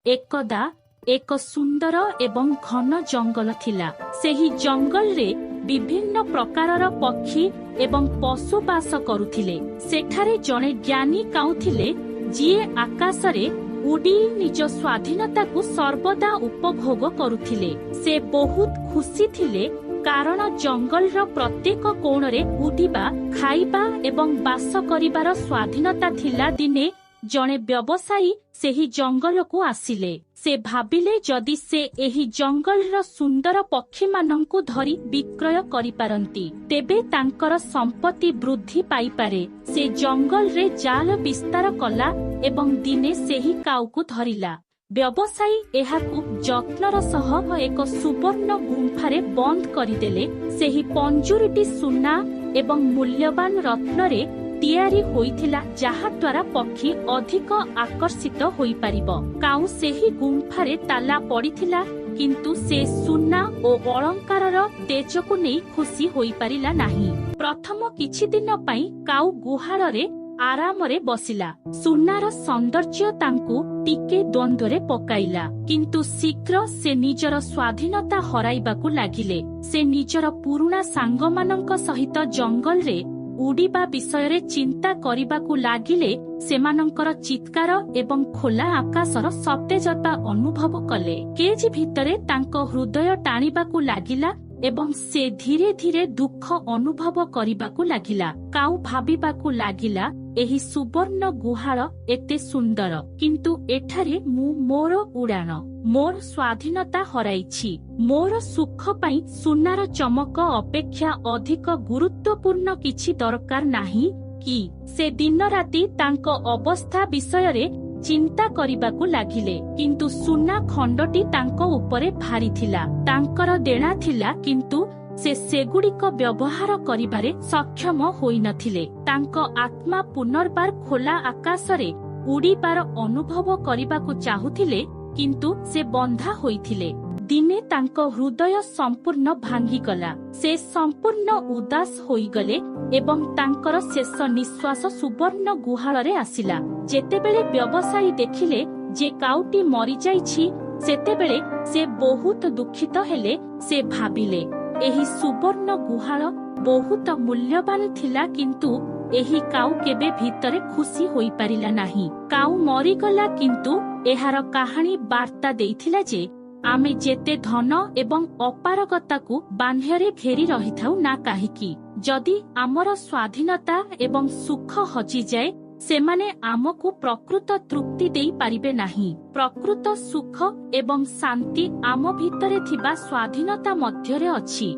एकदा एक सुंदर एवं घन जंगल थिला। सेही जंगल रे विभिन्न प्रकारर पक्षी एवं पशु बास करुथिले। सेठारे जणे ज्ञानी काउथिले जिए आकाशरे उडी निज स्वाधीनता को सर्वदा उपभोग करुथिले। से बहुत खुशी थिले कारण जंगल रो प्रत्येक कोण रे उडिबा, खाइबा एवं बास करिबार स्वाधीनता थिला। दिने जणे व्यवसायी सेही जंगल को आसिले। से भाबिले जदि से एही जंगल रो सुंदर पक्षी मानंकु धरी विक्रय करि पारंती तेबे तांकर संपत्ति वृद्धि पाई पारे। से जंगल रे जाल विस्तार कला एवं दिने सेही काउ को धरिला। व्यवसायी एहाकु जत्नर सह एक सुवर्ण गुंफारे बंद करिदेले। सेही पंजुरीटी सुना एवं मूल्यवान रत्नरे तैयारी होइथिला, जहा द्वारा पक्षी अधिक आकर्षित होई परिबो। काउ सेही गुंफारे ताला पड़िथिला, किंतु से सुना ओ अलंकारर तेजको नै खुशी होई परिला नाही। प्रथम किछि दिन पई काउ गुहाळरे आरामरे बसिला। सुनार सौंदर्य तांकु टिके द्वंद्वरे पकाइला, किंतु शीघ्र से निजर स्वाधीनता हराइबाकु लागिले। से निजर पुरुणा सांगमानंक सहित जंगल रे उड़ीबा विषय रे चिंता करिबाकु लागिले। सेमानंकर चित्कार एवं खोला आकाशर सतेजता अनुभव कले। केजी भितरे तांको हृदय टाणिबाकु लागिला एवं से धीरे धीरे दुख अनुभव करिबाकु लागिला। काउ भाबिबाकु लागिला, एही सुवर्ण गुहाळ एते सुंदर, किंतु एठारे मु मोर उड़ान, मोर स्वाधीनता हराइछि। मोर सुख पई सुनार चमक अपेक्षा अधिक गुरुत्वपूर्ण किछि दरकार नाही कि? से दिन राति तांको अवस्था विषय रे चिंता करिबाकु लागिले, किंतु सुना खंडटी तांको उपरे भारी थिला। तांकर देना थिला, किंतु से सेगुड़िक व्यवहार करिबारे सक्षम होई नथिले। तांको आत्मा पुनर्बार खोला आकाशरे उड़ीबार अनुभव करिबाकु चाहुथिले, किंतु से बंधा होइथिले। दिने तांको हृदय संपूर्ण भांगीगला। से संपूर्ण उदास होइगले एवं तांकर शेष निश्वास सुवर्ण गुहाळरे आसिला। जेतेबेले व्यवसायी देखिले जे काउटी मरि जाइछि, सेतेबेले से बहुत दुखित हेले। से भाबिले एही सुवर्ण गुहाळ बहुत मूल्यवान थिला, किंतु एही काउ केबे भितरे खुशी होई पारिला नाही। काउ मरिगला, किंतु एहार कहानी वार्ता देइथिला जे आमे जेते धन एवं अपारगता को बान्ह्ୟରେ घेरी रहिथाउ ना काहेकि, जदि आमर स्वाधीनता एवं सुख हजि जाए, सेमाने आमको प्रकृत तृप्ति देई पारिबे नाही। प्रकृत सुख एवं शांति आम भितरे थिबा स्वाधीनता मध्यरे अछि।